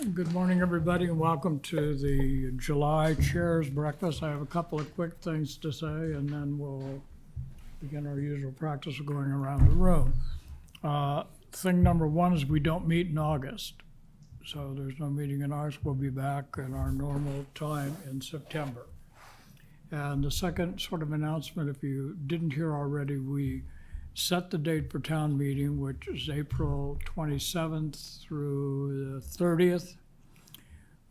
Good morning, everybody, and welcome to the July Chairs Breakfast. I have a couple of quick things to say, and then we'll begin our usual practice of going around the room. Thing number one is we don't meet in August. So there's no meeting in August. We'll be back at our normal time in September. And the second sort of announcement, if you didn't hear already, we set the date for town meeting, which is April 27th through the 30th.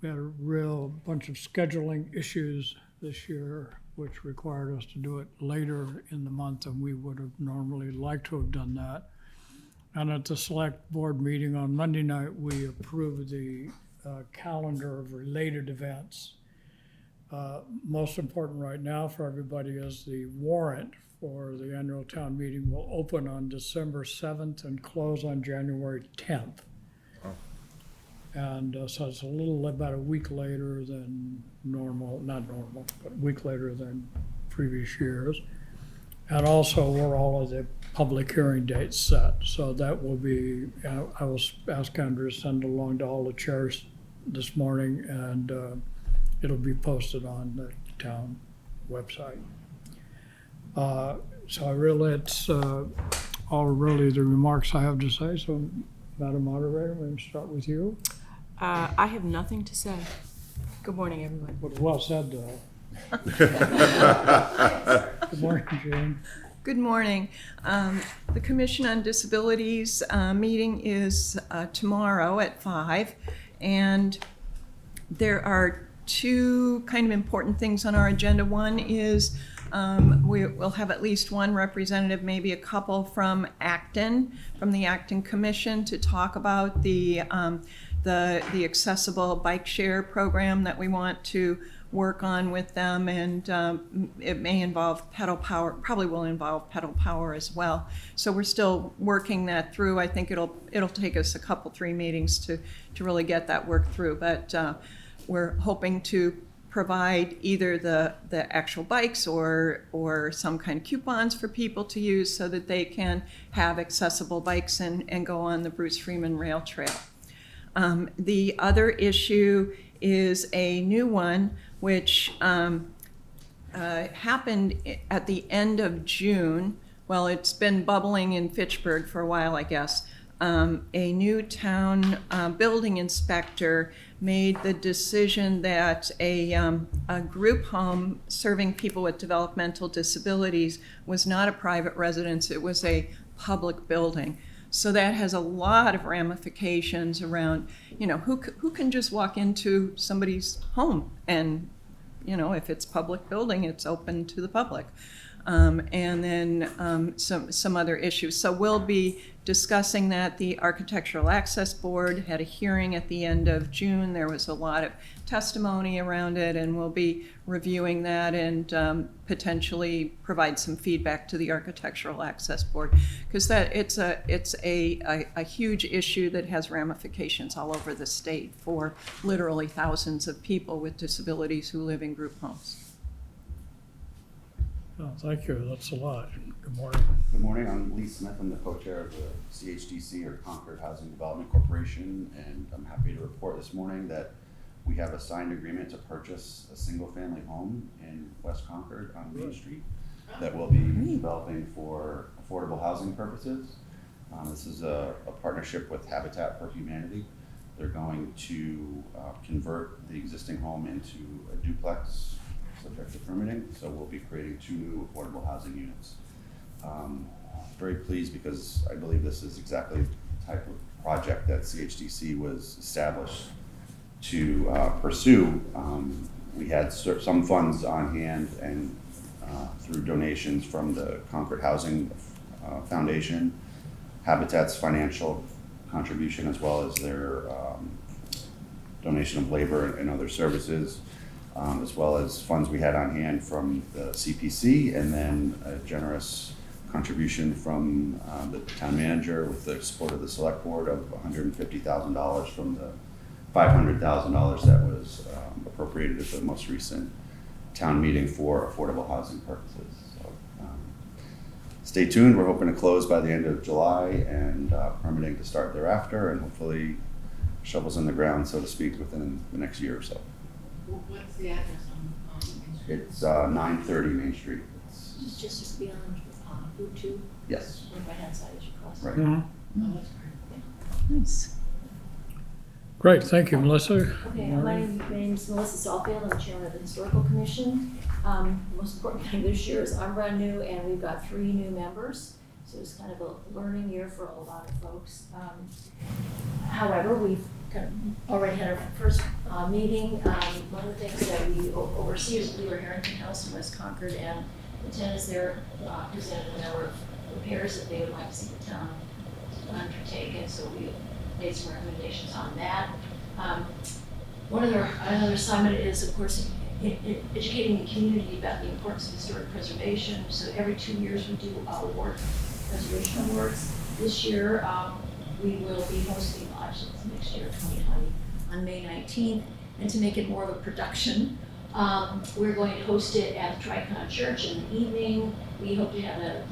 We had a real bunch of scheduling issues this year, which required us to do it later in the month than we would have normally liked to have done that. And at the select board meeting on Monday night, we approved the calendar of related events. Most important right now for everybody is the warrant for the annual town meeting will open on December 7th and close on January 10th. Oh. And so it's about a week later than normal, not normal, but a week later than previous years. And also were all of the public hearing dates set. So that will be, I will ask Andrew to send along to all the chairs this morning, and it'll be posted on the town website. So it's all really the remarks I have to say. So, Madam Moderator, we're going to start with you. I have nothing to say. Good morning, everyone. Well said, though. Good morning, Jane. Good morning. The Commission on Disabilities meeting is tomorrow at 5, and there are two kind of important things on our agenda. One is we'll have at least one representative, maybe a couple from Acton, from the Acton Commission, to talk about the accessible bike share program that we want to work on with them, and it may involve pedal power, probably will involve pedal power as well. So we're still working that through. I think it'll take us a three meetings to really get that work through, but we're hoping to provide either the actual bikes or some kind of coupons for people to use so that they can have accessible bikes and go on the Bruce Freeman Rail Trail. The other issue is a new one, which happened at the end of June. Well, it's been bubbling in Fitchburg for a while, I guess. A new town building inspector made the decision that a group home serving people with developmental disabilities was not a private residence, it was a public building. So that has a lot of ramifications around, who can just walk into somebody's home, and, if it's public building, it's open to the public. And then some other issues. So we'll be discussing that. The Architectural Access Board had a hearing at the end of June. There was a lot of testimony around it, and we'll be reviewing that and potentially provide some feedback to the Architectural Access Board, because it's a huge issue that has ramifications all over the state for literally thousands of people with disabilities who live in group homes. Oh, thank you. That's a lot. Good morning. Good morning. I'm Lee Smith. I'm the co-chair of the CHDC, or Concord Housing Development Corporation, and I'm happy to report this morning that we have a signed agreement to purchase a single-family home in West Concord on Main Street that we'll be developing for affordable housing purposes. This is a partnership with Habitat for Humanity. They're going to convert the existing home into a duplex subject to permitting, so we'll be creating 2 new affordable housing units. Very pleased because I believe this is exactly the type of project that CHDC was established to pursue. We had some funds on hand, and through donations from the Concord Housing Foundation, Habitat's financial contribution, as well as their donation of labor and other services, as well as funds we had on hand from the CPC, and then a generous contribution from the town manager with the support of the select board of $150,000 from the $500,000 that was appropriated at the most recent town meeting for affordable housing purposes. So, stay tuned. We're hoping to close by the end of July, and permitting to start thereafter, and hopefully shovels in the ground, so to speak, within the next year or so. What's the address on Main Street? It's 930 Main Street. It's just beyond Route 2, Yes, on the right-hand side as you cross. right. Mhm. Oh, that's great. Nice. Great, thank you, Melissa. Okay, my name's Melissa Salfield, I'm chairman of the Historical Commission. Most important thing this year is I'm brand new and we've got 3 new members, so it's kind of a learning year for a lot of folks. However, we've kind of already had our first meeting. One of the things that we oversee is Wheeler Harrington House in West Concord, and the tenants there presented a number of repairs that they would like to see the town undertake, and so we made some recommendations on that. Another assignment is, of course, educating the community about the importance of historic preservation. So every 2 years we do preservation awards. This year we will be hosting, actually it's next year, 2020, on May 19th. And to make it more of a production, we're going to host it at the Tricon Church in the evening. We hope to have an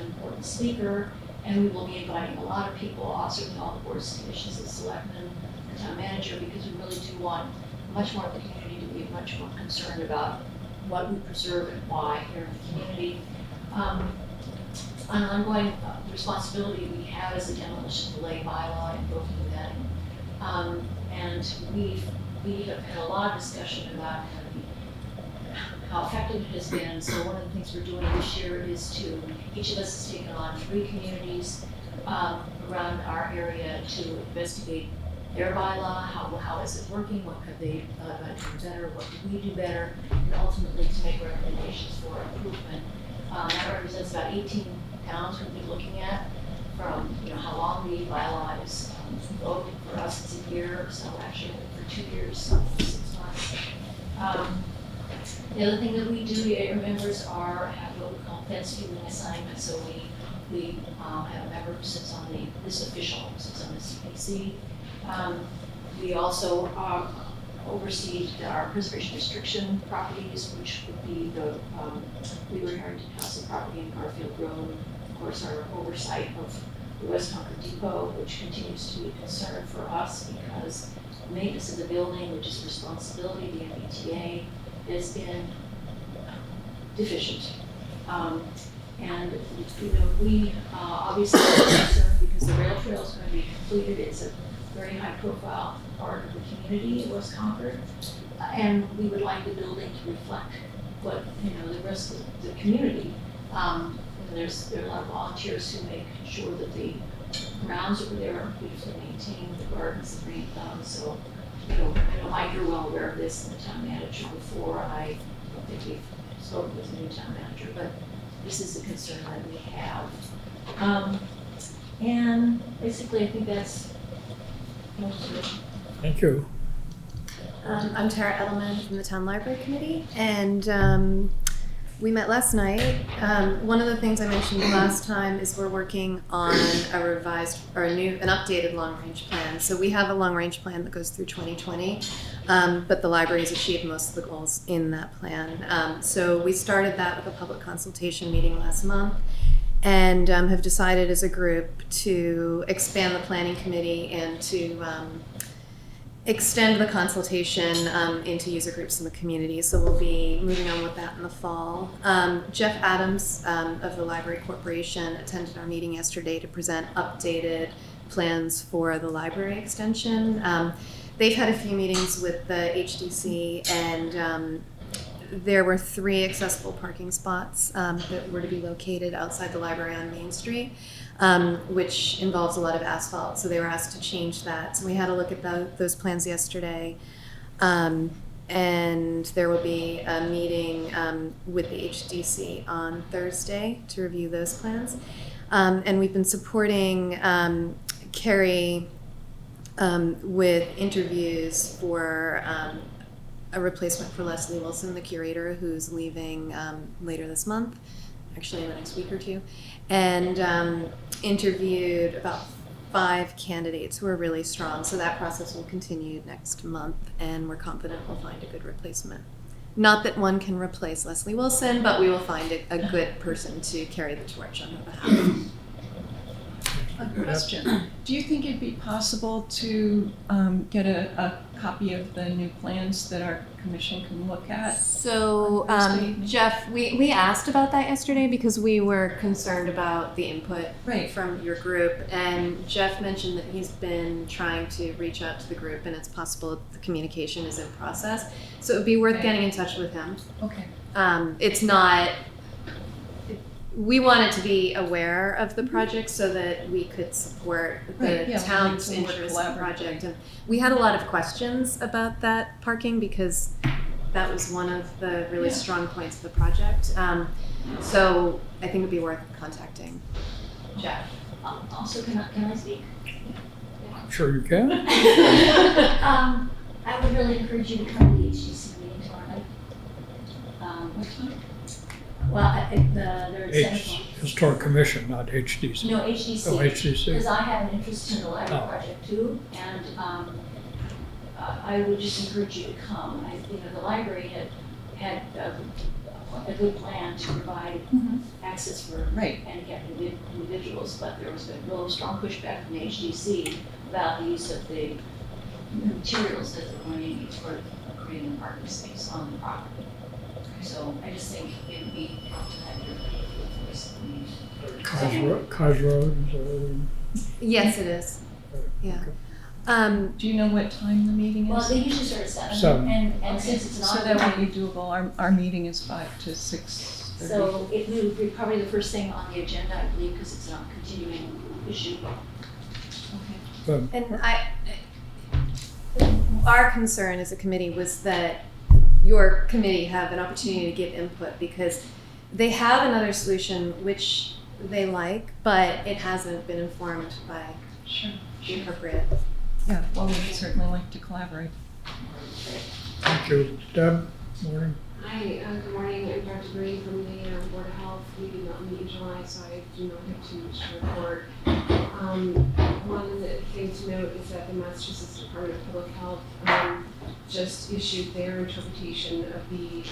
important speaker, and we will be inviting a lot of people, certainly all the boards, commissions, the selectmen, the town manager, because we really do want much more of the community to be much more concerned about what we preserve and why here in the community. An ongoing responsibility we have is the demolition delay bylaw and voting vetting. And we have had a lot of discussion about how effective it has been. So one of the things we're doing this year is each of us has taken on 3 communities around our area to investigate their bylaw, how is it working, what could they do better, what could we do better, and ultimately to make recommendations for improvement. That represents about 18 towns we'll be looking at, from how long the bylaw is voted. For us it's a year, so actually for 2 years, 6 months. The other thing that we do, our members have what we call fence viewing assignments. So we have a member who sits on this official sits on the CPC. We also oversee our preservation restriction properties, which would be the Wheeler Harrington House and property in Garfield Road. Of course, our oversight of the West Concord Depot, which continues to be a concern for us because maintenance of the building, which is responsibility of the MBTA, has been deficient. And we obviously are concerned because the rail trail is going to be completed. It's a very high profile part of the community in West Concord. And we would like the building to reflect what the rest of the community. There are a lot of volunteers who make sure that the grounds over there are beautifully maintained, the gardens, the green thumbs. So I know Mike, you're well aware of this, and the town manager before. I don't think we've spoken with the new town manager, but this is a concern that we have. And basically, I think that's most of it. Thank you. I'm Tara Edelman from the Town Library Committee, and we met last night. One of the things I mentioned last time is we're working on an updated long-range plan. So we have a long-range plan that goes through 2020, but the library has achieved most of the goals in that plan. So we started that with a public consultation meeting last month, and have decided as a group to expand the planning committee and to extend the consultation into user groups in the community. So we'll be moving on with that in the fall. Jeff Adams of the Library Corporation attended our meeting yesterday to present updated plans for the library extension. They've had a few meetings with the HDC, and there were 3 accessible parking spots that were to be located outside the library on Main Street. Which involves a lot of asphalt, so they were asked to change that. So we had a look at those plans yesterday, and there will be a meeting with the HDC on Thursday to review those plans. And we've been supporting Carrie with interviews for a replacement for Leslie Wilson, the curator, who's leaving later this month, actually in the next week or 2. And interviewed about 5 candidates who are really strong. So that process will continue next month, and we're confident we'll find a good replacement. Not that one can replace Leslie Wilson, but we will find a good person to carry the torch on her behalf. A question. Do you think it'd be possible to get a copy of the new plans that our commission can look at? So, Thursday evening? Jeff, we asked about that yesterday because we were concerned about the input Right. from your group. And Jeff mentioned that he's been trying to reach out to the group and it's possible the communication is in process. So it would be worth Okay. getting in touch with him. Okay. It's not, we wanted to be aware of the project so that we could support Right, the yeah, town's we can work interest in the collaboratively. project. And we had a lot of questions about that parking because that was one of the really Yeah. strong points of the project. So I think it'd be worth contacting Jeff. Also, can I speak? Sure you can. I would really encourage you to come to the HDC meeting tomorrow night. What time? Well, they're at 7 o'clock. Historic Commission, not HDC. No, HDC. Oh, HDC. Because I have an interest in the library Oh. project too, and I would just encourage you to come. The library had a good plan to provide access for Right. handicapped individuals, but there was a real strong pushback from the HDC about the use of the materials that they're going to use for creating a parking space on the property. So I just think it would be helpful to have your voice in the meeting. Cos Road, is that Yes, it is. Yeah. Do you know what time the meeting Well, is? they usually start at 7, 7. and since it's an So that ongoing, would be doable. Our meeting is 5 to 6:30. so it would be probably the first thing on the agenda, I believe, because it's a continuing issue. Okay. And our concern as a committee was that your committee have an opportunity to give input because they have another solution which they like, but it hasn't been informed by Sure. the appropriate. Yeah, well, we'd certainly like to collaborate. Thank you. Deb, morning. Hi, good morning. I'm Dr. Green from the Board of Health. We did not meet in July, so I do not have too much to report. One thing to note is that the Massachusetts Department of Public Health just issued their interpretation of the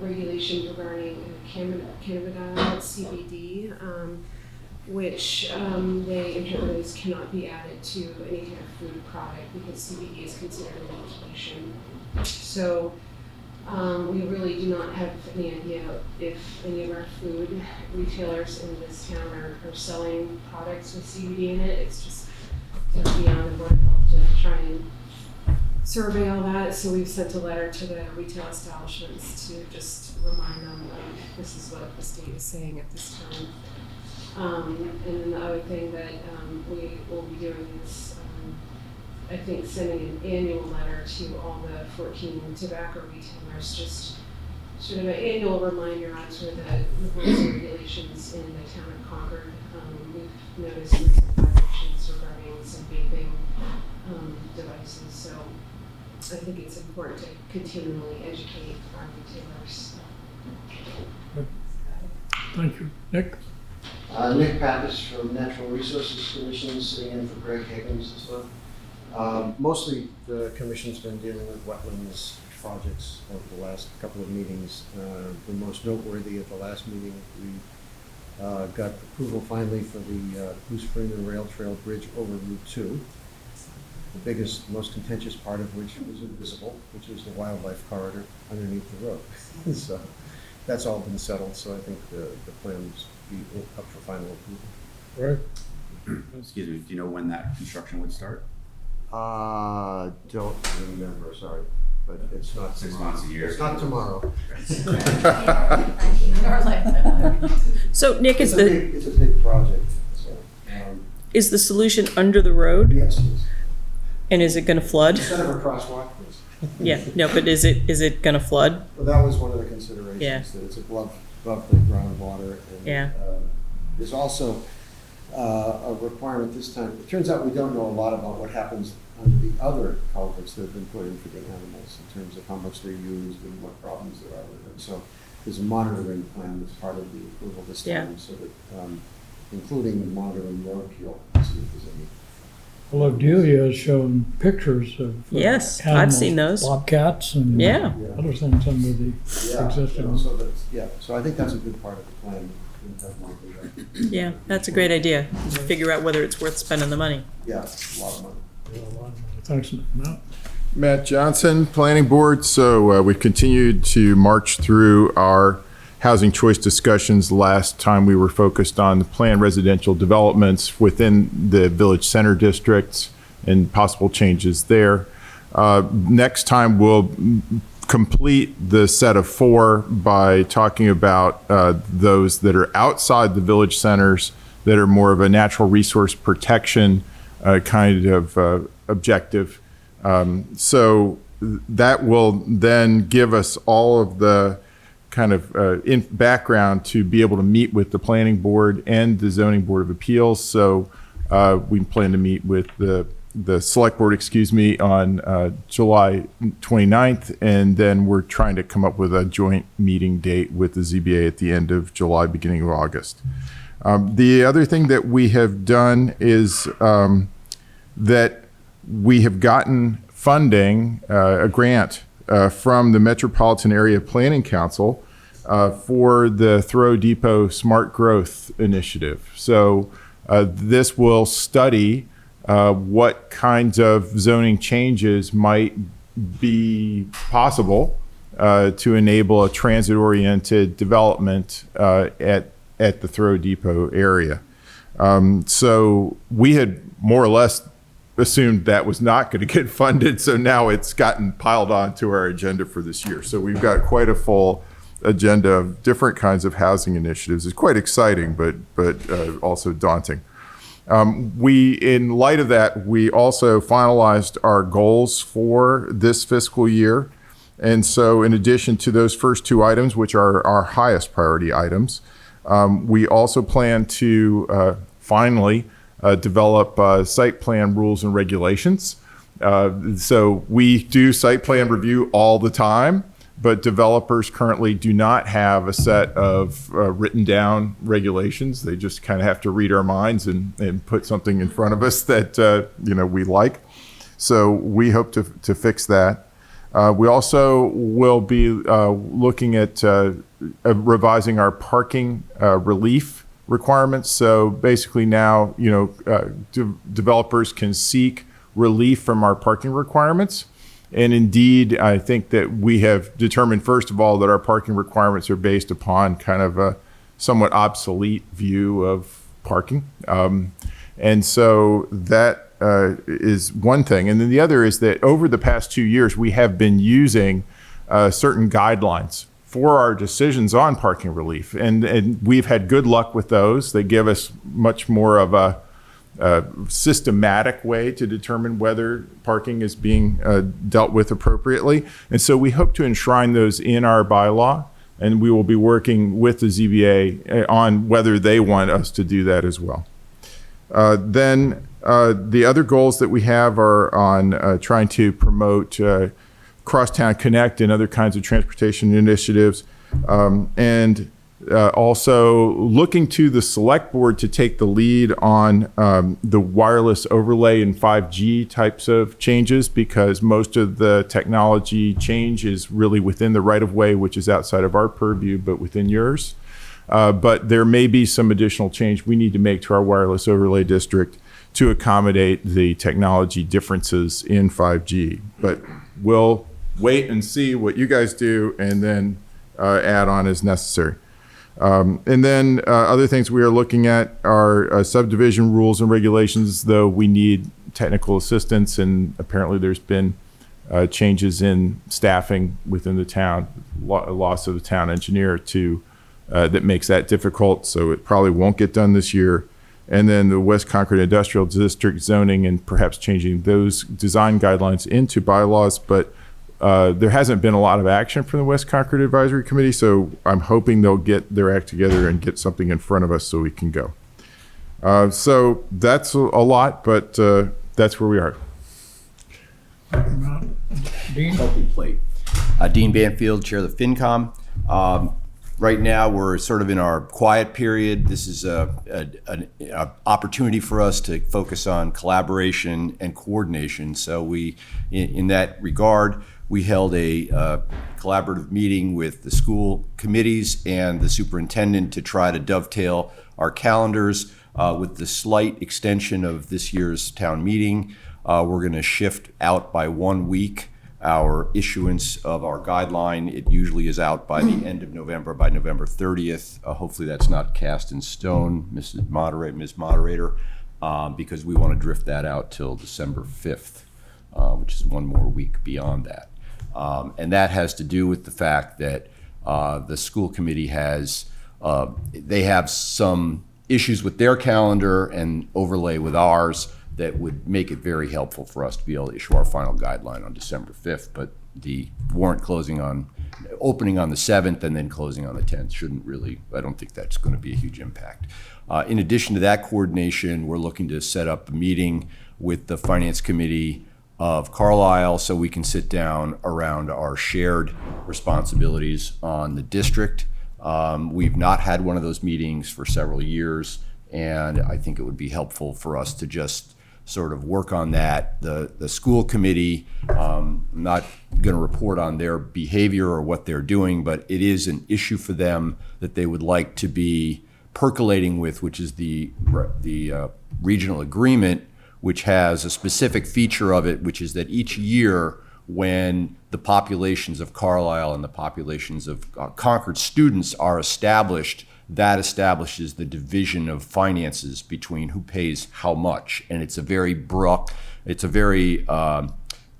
regulation regarding cannabidiol CBD, which they interpret as cannot be added to any kind of food product because CBD is considered a medication. So we really do not have any idea if any of our food retailers in this town are selling products with CBD in it. It's just beyond the Board of Health to try and survey all that. So we've sent a letter to the retail establishments to just remind them this is what the state is saying at this time. And then the other thing that we will be doing is I think sending an annual letter to all the 14 tobacco retailers, just sort of an annual reminder on sort of the rules and regulations in the town of Concord. We've noticed recent violations regarding some vaping devices, so I think it's important to continually educate our retailers. Thank you. Nick? Nick Pappas from Natural Resources Commission, sitting in for Greg Higgins this month. Mostly the commission's been dealing with wetlands projects over the last couple of meetings. The most noteworthy at the last meeting, we got approval finally for the Goose Spring and Rail Trail Bridge over Route 2. The biggest, most contentious part of which was invisible, which is the wildlife corridor underneath the road. So that's all been settled, so I think the plans be up for final approval. Right. Excuse me, do you know when that construction would start? Don't remember, sorry, but it's not 6 tomorrow. months, a year. It's not tomorrow. So Nick, It's a big project, so, is the solution under the road, yes, and is it gonna flood? instead of a crosswalk, yes. Yeah, no, but is it gonna flood? Well, that was one of the considerations, Yeah. that it's above the groundwater. And Yeah. there's also a requirement this time. It turns out we don't know a lot about what happens under the other culverts that have been put in for the animals in terms of how much they're used and what problems there are with them. So there's a monitoring plan that's part of the approval this Yeah. time, so that including monitoring roadkill, to see if there's any. Well, Delia has shown pictures of Yes, I've animals, seen those. bobcats and Yeah. other things under the Yeah, existing. so that's, yeah, so I think that's a good part of the plan. have monthly rent. Yeah, that's a great idea. Figure out whether it's worth spending the money. Yeah, a lot of money. Thanks, Matt. Matt Johnson, Planning Board. So we've continued to march through our housing choice discussions. Last time we were focused on the planned residential developments within the village center districts and possible changes there. Next time we'll complete the set of 4 by talking about those that are outside the village centers that are more of a natural resource protection kind of objective. So that will then give us all of the kind of in background to be able to meet with the planning board and the zoning board of appeals. So we plan to meet with the select board, on July 29th, and then we're trying to come up with a joint meeting date with the ZBA at the end of July, beginning of August. The other thing that we have done is that we have gotten funding, a grant from the Metropolitan Area Planning Council for the Thoreau Depot Smart Growth Initiative. So this will study what kinds of zoning changes might be possible to enable a transit-oriented development at the Thoreau Depot area. So we had more or less assumed that was not going to get funded, so now it's gotten piled onto our agenda for this year. So we've got quite a full agenda of different kinds of housing initiatives. It's quite exciting, but also daunting. In light of that, we also finalized our goals for this fiscal year. And so in addition to those first 2 items, which are our highest priority items, we also plan to finally develop site plan rules and regulations. So we do site plan review all the time, but developers currently do not have a set of written down regulations. They just kind of have to read our minds and put something in front of us that we like. So we hope to fix that. We also will be looking at revising our parking relief requirements. So basically now, developers can seek relief from our parking requirements. And indeed, I think that we have determined, first of all, that our parking requirements are based upon kind of a somewhat obsolete view of parking. And so that is one thing. And then the other is that over the past 2 years, we have been using certain guidelines for our decisions on parking relief. And we've had good luck with those. They give us much more of a systematic way to determine whether parking is being dealt with appropriately. And so we hope to enshrine those in our bylaw, and we will be working with the ZBA on whether they want us to do that as well. Then the other goals that we have are on trying to promote Crosstown Connect and other kinds of transportation initiatives, and also looking to the select board to take the lead on the wireless overlay and 5G types of changes, because most of the technology change is really within the right of way, which is outside of our purview, but within yours. But there may be some additional change we need to make to our wireless overlay district to accommodate the technology differences in 5G. But we'll wait and see what you guys do and then add on as necessary. And then other things we are looking at are subdivision rules and regulations, though we need technical assistance, and apparently there's been changes in staffing within the town, loss of the town engineer that makes that difficult, so it probably won't get done this year. And then the West Concord Industrial District zoning and perhaps changing those design guidelines into bylaws, but there hasn't been a lot of action from the West Concord Advisory Committee, so I'm hoping they'll get their act together and get something in front of us so we can go. So that's a lot, but that's where we are. Dean? Healthy plate. Dean Banfield, Chair of the FinCom. Right now, we're sort of in our quiet period. This is an opportunity for us to focus on collaboration and coordination. So we, in that regard, we held a collaborative meeting with the school committees and the superintendent to try to dovetail our calendars with the slight extension of this year's town meeting. We're going to shift out by 1 week our issuance of our guideline. It usually is out by the end of November, by November 30th. Hopefully that's not cast in stone, Ms. Moderator, because we want to drift that out till December 5th, which is 1 more week beyond that. And that has to do with the fact that the school committee they have some issues with their calendar and overlay with ours that would make it very helpful for us to be able to issue our final guideline on December 5th. But the warrant opening on the 7th and then closing on the 10th shouldn't really, I don't think that's going to be a huge impact. In addition to that coordination, we're looking to set up a meeting with the Finance Committee of Carlisle so we can sit down around our shared responsibilities on the district. We've not had one of those meetings for several years, and I think it would be helpful for us to just sort of work on that. The school committee, I'm not going to report on their behavior or what they're doing, but it is an issue for them that they would like to be percolating with, which is the regional agreement, which has a specific feature of it, which is that each year when the populations of Carlisle and the populations of Concord students are established, that establishes the division of finances between who pays how much. And it's a very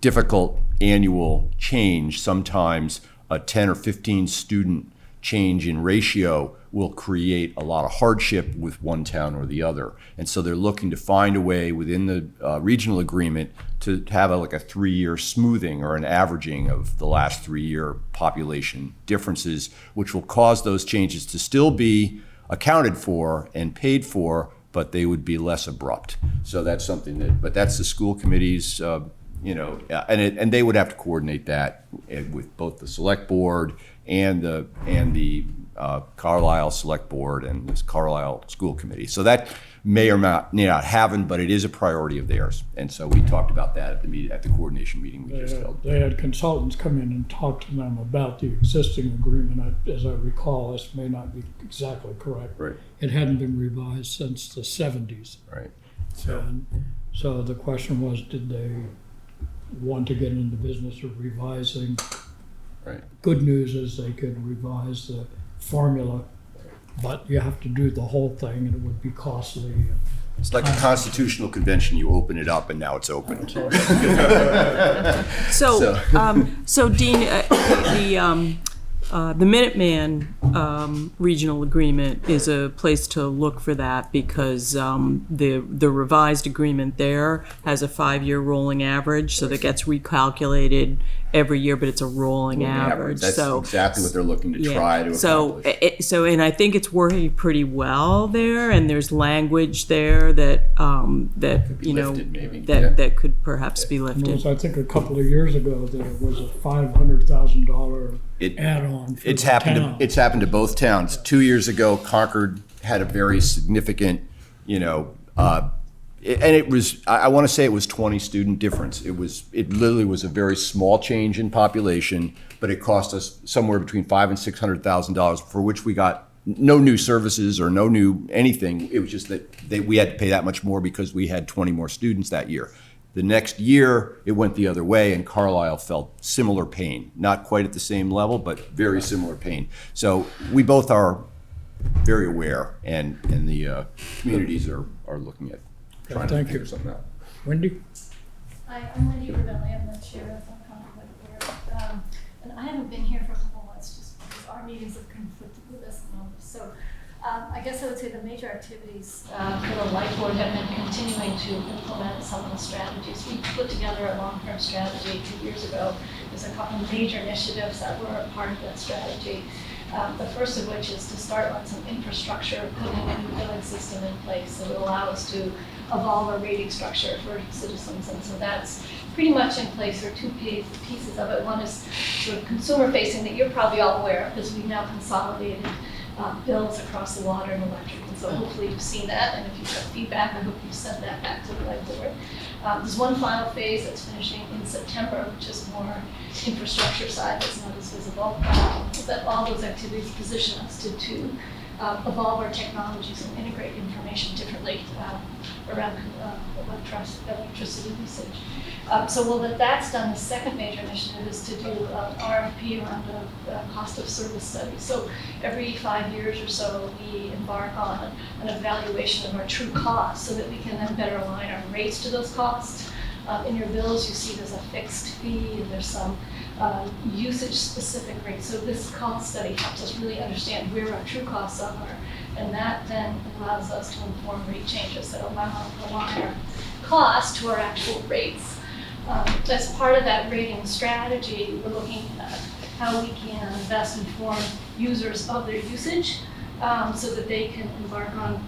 difficult annual change. Sometimes a 10 or 15 student change in ratio will create a lot of hardship with one town or the other. And so they're looking to find a way within the regional agreement to have like a 3-year smoothing or an averaging of the last 3-year population differences, which will cause those changes to still be accounted for and paid for, but they would be less abrupt. So that's something but that's the school committee's, and they would have to coordinate that with both the select board and the Carlisle Select Board and this Carlisle School Committee. So that may or may not happen, but it is a priority of theirs. And so we talked about that at the coordination meeting we just held. They had consultants come in and talk to them about the existing agreement. As I recall, this may not be exactly correct. Right. It hadn't been revised since the 70s. Right. So the question was, did they want to get into the business of revising? Right. Good news is they could revise the formula, but you have to do the whole thing and it would be costly. It's like a constitutional convention. You open it up and now it's opened. So Dean, the Minuteman regional agreement is a place to look for that because the revised agreement there has a 5-year rolling average, so that gets recalculated every year, but it's a rolling average. That's so exactly what they're looking to try to accomplish. And I think it's working pretty well there, and there's language there that that could perhaps be lifted. I think a couple of years ago there was a $500,000 add-on for it's happened. It's happened to both towns. 2 years ago, Concord had a very significant, and it was, I want to say it was 20 student difference. It literally was a very small change in population, but it cost us somewhere between $500,000 and $600,000, for which we got no new services or no new anything. It was just that we had to pay that much more because we had 20 more students that year. The next year, it went the other way, and Carlisle felt similar pain. Not quite at the same level, but very similar pain. So we both are very aware, and the communities are looking at trying to figure something out. Wendy? Hi, I'm Wendy Ravelli. I'm the chair of the Concord Board. And I haven't been here for a couple of months just because our meetings have conflicted with us at the moment. So I guess I would say the major activities for the Light Board have been continuing to implement some of the strategies. We put together a long-term strategy 2 years ago. There's a couple of major initiatives that were a part of that strategy. The first of which is to start on some infrastructure, putting a new billing system in place that would allow us to evolve our rating structure for citizens. And so that's pretty much in place. There are two pieces of it. One is sort of consumer facing that you're probably all aware of because we've now consolidated bills across the water and electric. And so hopefully you've seen that. And if you've got feedback, I hope you send that back to the right board. There's one final phase that's finishing in September, which is more infrastructure side that's not as visible. But all those activities position us to evolve our technologies and integrate information differently around electricity usage. So well, that's done. The second major initiative is to do an RFP around a cost of service study. So every 5 years or so, we embark on an evaluation of our true costs so that we can then better align our rates to those costs. In your bills, you see there's a fixed fee and there's some usage-specific rates. So this cost study helps us really understand where our true costs are, and that then allows us to inform rate changes that align our cost to our actual rates. As part of that rating strategy, we're looking at how we can best inform users of their usage so that they can embark on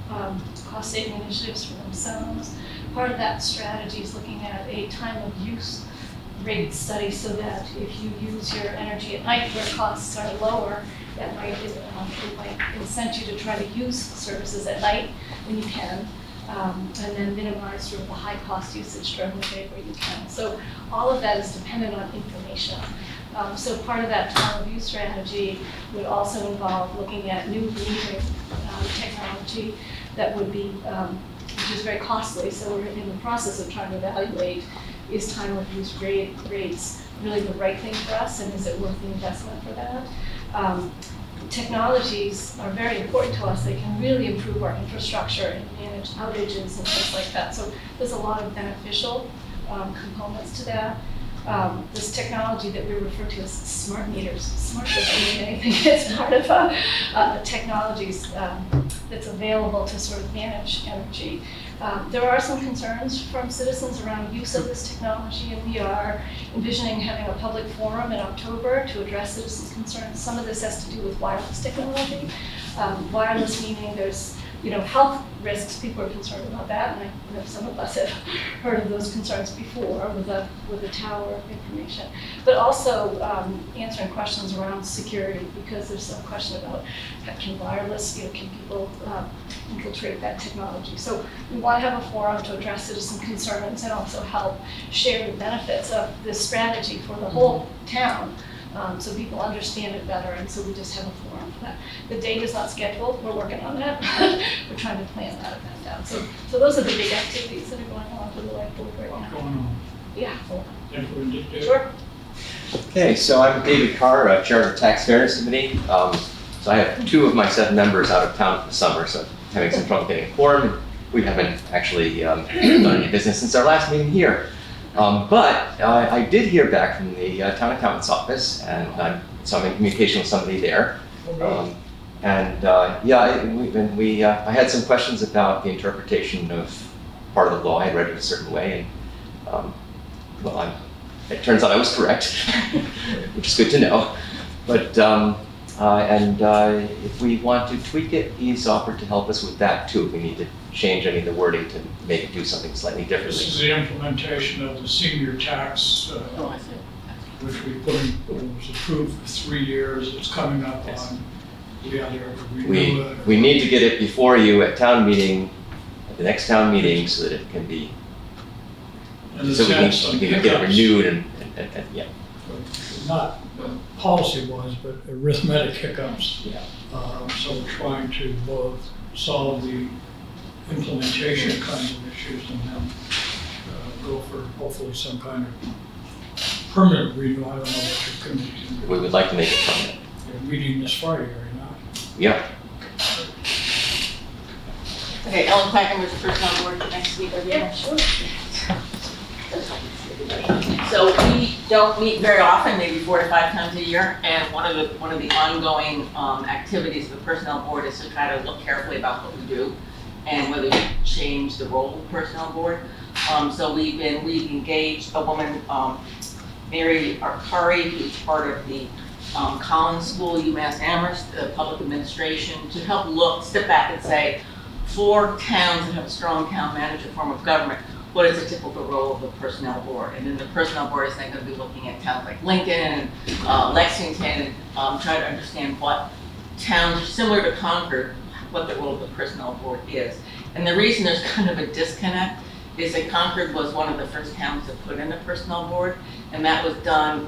cost-saving initiatives for themselves. Part of that strategy is looking at a time of use rate study so that if you use your energy at night where costs are lower, that might, it might incent you to try to use services at night when you can. And then minimize sort of the high cost usage during the day where you can. So all of that is dependent on information. So part of that time of use strategy would also involve looking at new metering technology that would be, which is very costly. So we're in the process of trying to evaluate, is time of use rates really the right thing for us, and is it worth the investment for that? Technologies are very important to us. They can really improve our infrastructure and manage outages and things like that. So there's a lot of beneficial components to that. This technology that we refer to as smart meters. Smart doesn't mean anything. It's part of the technologies that's available to sort of manage energy. There are some concerns from citizens around use of this technology, and we are envisioning having a public forum in October to address citizens' concerns. Some of this has to do with wireless technology. Wireless meaning there's health risks. People are concerned about that, and I know some of us have heard of those concerns before with the tower information. But also answering questions around security, because there's some question about can wireless, can people infiltrate that technology? So we want to have a forum to address citizen concerns and also help share the benefits of this strategy for the whole town. So people understand it better, and so we just have a forum for that. The date is not scheduled. We're working on that. We're trying to plan that event out. So those are the big activities that are going on for the Light Board right now. Going on. Yeah. Sure. Okay, so I'm David Carr, Chair of the Tax Fairness Committee. So I have 2 of my 7 members out of town for the summer, so I'm having some trouble getting a quorum. We haven't actually done any business since our last meeting here. But I did hear back from the town accountant's office, and so I'm in communication with somebody there. I had some questions about the interpretation of part of the law. I had read it a certain way, and it turns out I was correct, which is good to know. But if we want to tweak it, he's offered to help us with that too. If we need to change any of the wording to make it do something slightly differently. This is the implementation of the senior tax, which we put in, was approved for 3 years. It's coming up on the other renewal. We need to get it before you at town meeting, at the next town meeting, so that it can be, so we can get it renewed and yeah. Not policy-wise, but arithmetic hiccups. Yeah. So we're trying to both solve the implementation kinds of issues and then go for hopefully some kind of permanent renewal. I don't know what your committee can do. We would like to make it permanent. You're meeting this Friday, are you not? Yeah. Okay, Ellen Quackenbush, Personnel Board, next week, everyone. Yeah, sure. So we don't meet very often, maybe 4 to 5 times a year, and one of the ongoing activities of the Personnel Board is to try to look carefully about what we do and whether we change the role of the Personnel Board. So we've engaged a woman, Mary Arcari, who's part of the Collins School, UMass Amherst, Public Administration, to help step back and say, for towns that have a strong town manager form of government, what is the typical role of the personnel board? And then the personnel board is then going to be looking at towns like Lincoln, Lexington, trying to understand what towns similar to Concord, what the role of the personnel board is. And the reason there's kind of a disconnect is that Concord was one of the first towns to put in a personnel board, and that was done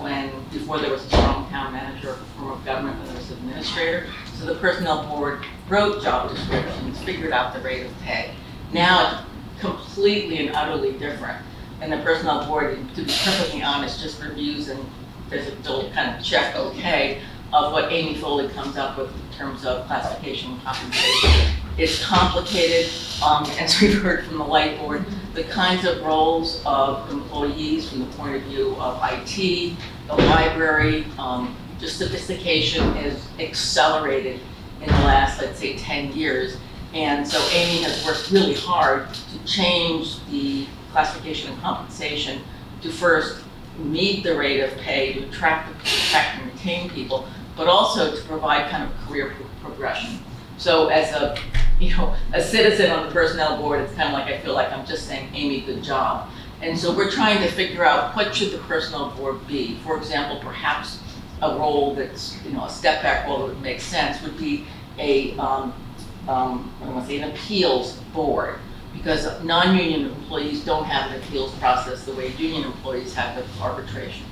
before there was a strong town manager or form of government, when there was an administrator. So the personnel board wrote job descriptions, figured out the rate of pay. Now it's completely and utterly different. And the personnel board, to be perfectly honest, just reviews and there's a little kind of check okay of what Amy Foley comes up with in terms of classification and compensation. It's complicated, as we've heard from the light board, the kinds of roles of employees from the point of view of IT, the library, just sophistication is accelerated in the last, let's say, 10 years. And so Amy has worked really hard to change the classification and compensation to first meet the rate of pay, to attract and retain people, but also to provide kind of career progression. So as a citizen on the personnel board, it's kind of like I feel like I'm just saying, Amy, good job. And so we're trying to figure out what should the personnel board be. For example, perhaps a role that's, a step back role that would make sense would be an appeals board, because non-union employees don't have an appeals process the way union employees have with arbitration.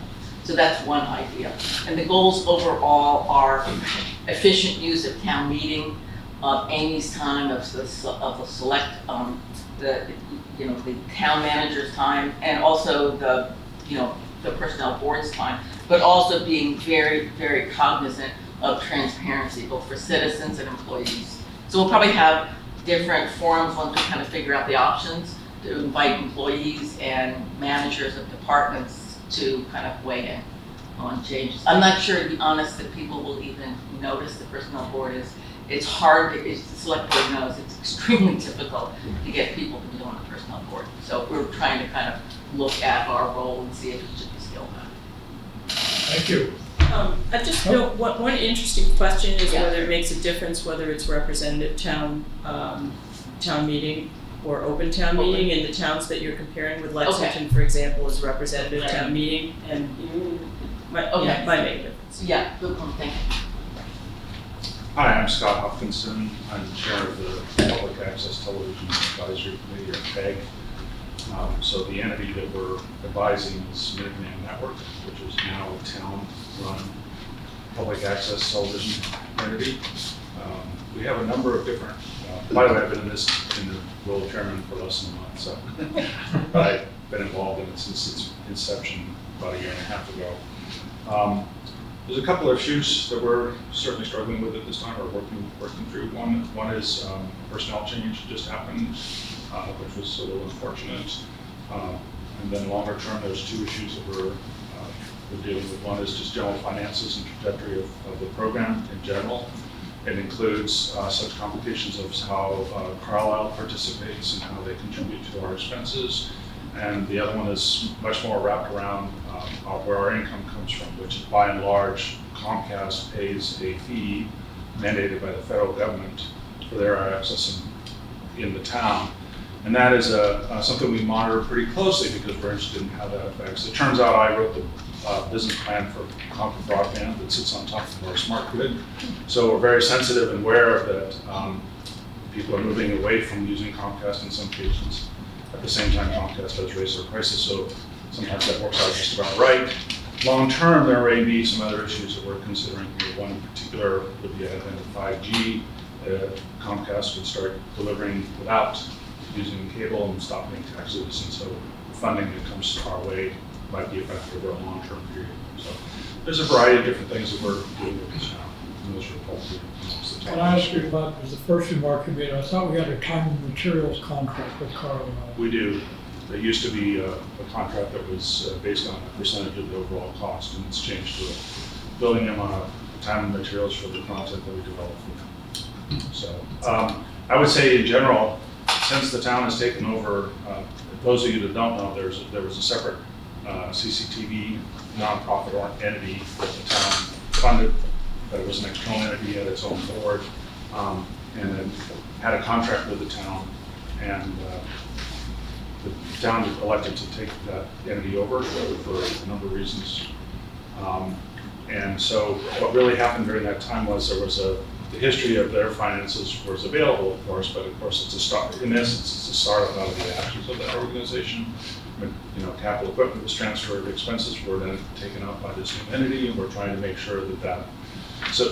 So that's one idea. And the goals overall are efficient use of town meeting, of Amy's time, of the select, the town manager's time, and also the personnel board's time, but also being very, very cognizant of transparency, both for citizens and employees. So we'll probably have different forums once we kind of figure out the options to invite employees and managers of departments to kind of weigh in on changes. I'm not sure, to be honest, that people will even notice the personnel board is. It's hard, as the select board knows, it's extremely difficult to get people to be on the personnel board. So we're trying to kind of look at our role and see if it should be scaled back. Thank you. I just know one interesting question is Yeah. whether it makes a difference whether it's representative town meeting or open town Open. meeting in the towns that you're comparing with. Lexington, for example, is representative Right. town meeting, and might make a difference. Yeah, good point, thank you. Hi, I'm Scott Hopkinson. I'm the chair of the Public Access Television Advisory Committee, or PEG. So the entity that we're advising is Minuteman Network, which is now a town-run public access television entity. We have a number of different, by the way, I've been in the role of chairman for less than a month, so but I've been involved in it since its inception about a year and a half ago. There's a couple of issues that we're certainly struggling with at this time, or working through. One is personnel change just happened, which was a little unfortunate. And then longer term, there's two issues that we're dealing with. One is just general finances and trajectory of the program in general. It includes such complications of how Carlisle participates and how they contribute to our expenses. And the other one is much more wrapped around where our income comes from, which is by and large, Comcast pays a fee mandated by the federal government for their access in the town. And that is something we monitor pretty closely because we're interested in how that affects. It turns out I wrote the business plan for Concord broadband that sits on top of our smart grid. So we're very sensitive and aware that people are moving away from using Comcast in some cases. At the same time, Comcast has raised their prices, so sometimes that works out just about right. Long term, there may be some other issues that we're considering here. One in particular would be advent of 5G. Comcast would start delivering without using cable and stop paying taxes, and so the funding that comes our way might be affected over a long-term period. So there's a variety of different things that we're doing with this now. And those are probably most of the When I asked you about, was the first remark you made, I thought we had a time and materials contract with Carlisle. We do. There used to be a contract that was based on a percentage of the overall cost, and it's changed to building them on a time and materials for the content that we develop for them. So I would say in general, since the town has taken over, those of you that don't know, there was a separate CCTV nonprofit entity that the town funded, but it was an external entity at its own board. and then had a contract with the town, and the town elected to take that entity over for a number of reasons. And so what really happened during that time was the history of their finances was available, of course, but of course it's a start, in essence, it's a startup out of the ashes of that organization. Capital equipment was transferred, expenses were then taken up by this new entity, and we're trying to make sure that so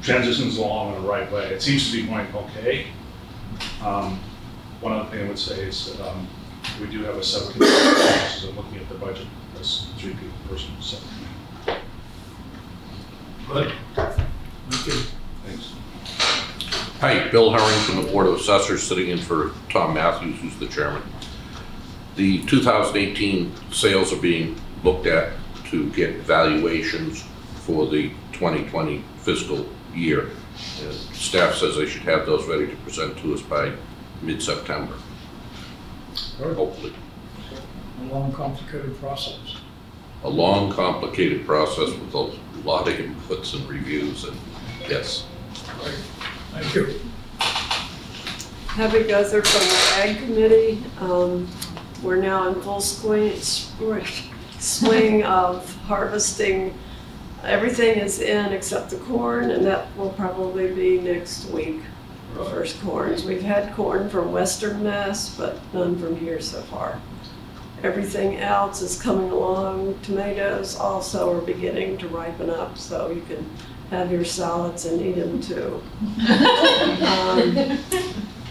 transitions along in the right way. It seems to be going okay. One other thing I would say is that we do have a subcommittee, so looking at the budget, as 3-people person subcommittee. Good. Thank you. Thanks. Hi, Bill Herring from the Board of Assessors, sitting in for Tom Matthews, who's the chairman. The 2018 sales are being looked at to get valuations for the 2020 fiscal year. And staff says they should have those ready to present to us by mid-September, hopefully. A long, complicated process. A long, complicated process with a lot of inputs and reviews, and yes. Great. Thank you. Happy Guthrie from the Ag Committee. We're now in full swing of harvesting. Everything is in except the corn, and that will probably be next week, the first corns. We've had corn from Western Mass, but none from here so far. Everything else is coming along. Tomatoes also are beginning to ripen up, so you can have your salads and eat them too.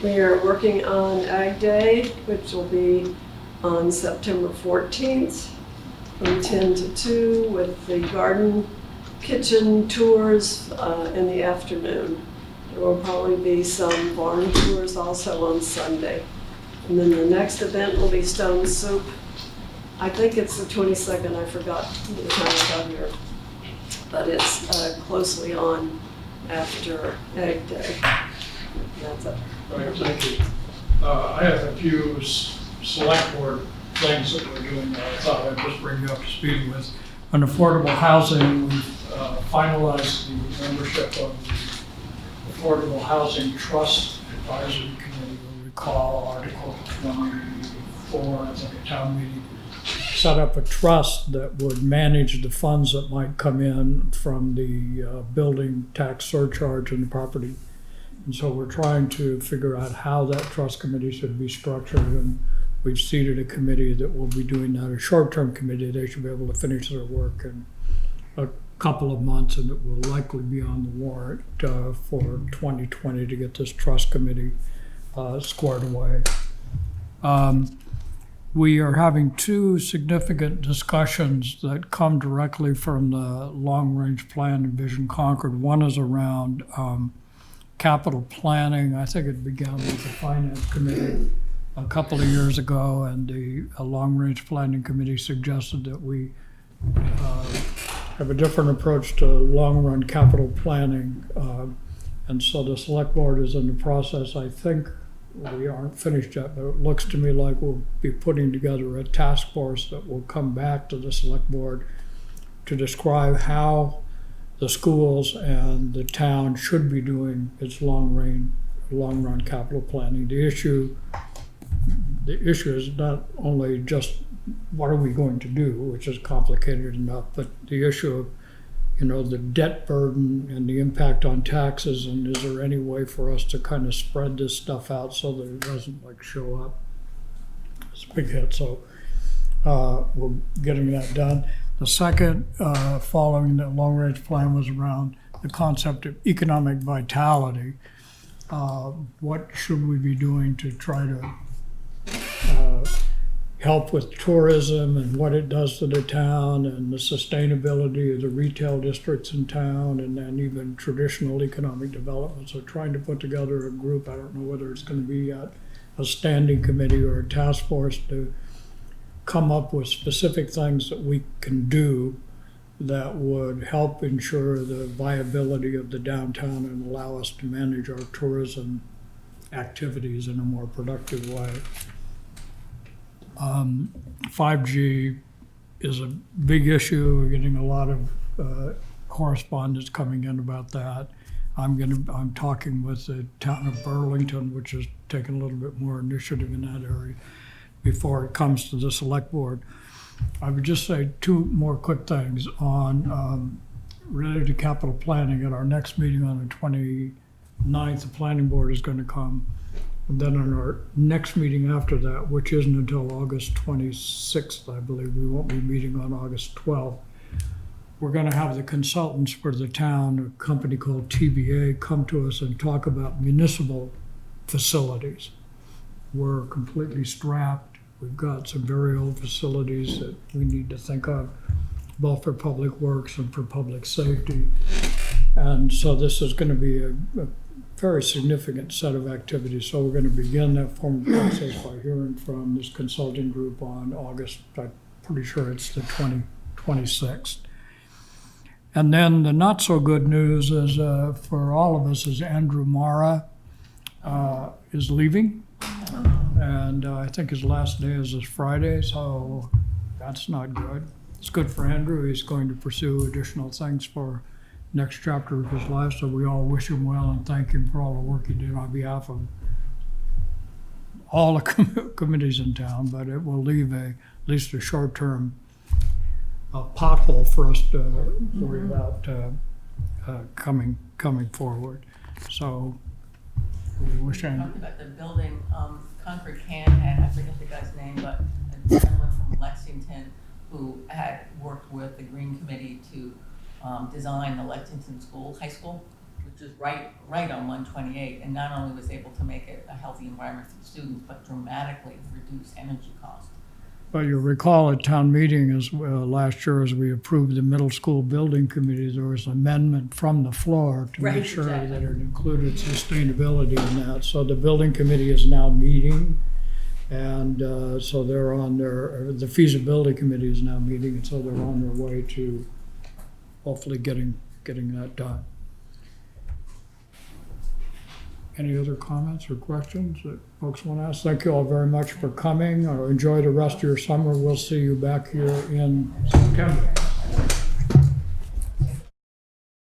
We are working on Ag Day, which will be on September 14th from 10 to 2 with the garden kitchen tours in the afternoon. There will probably be some barn tours also on Sunday. And then the next event will be Stone Soup. I think it's the 22nd, I forgot the time I got here. But it's closely on after Ag Day. That's it. Right, thank you. I have a few select board things that we're doing that I thought I'd just bring you up to speed with. On affordable housing, we've finalized the membership of the Affordable Housing Trust Advisory Committee. You'll recall Article 24, I think, a town meeting, set up a trust that would manage the funds that might come in from the building tax surcharge and the property. And so we're trying to figure out how that trust committee should be structured, and we've seated a committee that will be doing that, a short-term committee. They should be able to finish their work in a couple of months, and it will likely be on the warrant for 2020 to get this trust committee squared away. We are having two significant discussions that come directly from the long-range plan and Vision Concord. One is around capital planning. I think it began with the Finance Committee a couple of years ago, and the Long-Range Planning Committee suggested that we have a different approach to long-run capital planning. And so the Select Board is in the process. I think we aren't finished yet, but it looks to me like we'll be putting together a task force that will come back to the Select Board to describe how the schools and the town should be doing its long-run capital planning. The issue is not only just what are we going to do, which is complicated enough, but the issue of, the debt burden and the impact on taxes, and is there any way for us to kind of spread this stuff out so that it doesn't show up as a big hit. So we're getting that done. The second, following the long-range plan, was around the concept of economic vitality. What should we be doing to try to help with tourism and what it does to the town and the sustainability of the retail districts in town, and then even traditional economic development. So trying to put together a group, I don't know whether it's going to be a standing committee or a task force, to come up with specific things that we can do that would help ensure the viability of the downtown and allow us to manage our tourism activities in a more productive way. 5G is a big issue. We're getting a lot of correspondence coming in about that. I'm talking with the town of Burlington, which is taking a little bit more initiative in that area before it comes to the select board. I would just say two more quick things on, related to capital planning. At our next meeting on the 29th, the planning board is going to come. And then on our next meeting after that, which isn't until August 26th, I believe, we won't be meeting on August 12th. We're going to have the consultants for the town, a company called TBA, come to us and talk about municipal facilities. We're completely strapped. We've got some very old facilities that we need to think of, both for public works and for public safety. And so this is going to be a very significant set of activities. So we're going to begin that formal process by hearing from this consulting group on August, I'm pretty sure it's the 26th. And then the not so good news is for all of us is Andrew Mara is leaving. And I think his last day is this Friday, so that's not good. It's good for Andrew. He's going to pursue additional things for next chapter of his life, so we all wish him well and thank him for all the work he did on behalf of all the committees in town, but it will leave at least a short-term pothole for us to worry about coming forward. So we wish him. Talked about the building, Concord had, I forget the guy's name, but a gentleman from Lexington who had worked with the Green Committee to design the Lexington high school, which is right on 128, and not only was able to make it a healthy environment for the students, but dramatically reduce energy costs. But you'll recall at town meeting last year, as we approved the middle school building committee, there was an amendment from the floor to make sure that it included sustainability in that. So the building committee is now meeting, and so they're on the feasibility committee is now meeting, and so they're on their way to hopefully getting that done. Any other comments or questions that folks want to ask? Thank you all very much for coming. Enjoy the rest of your summer. We'll see you back here in September.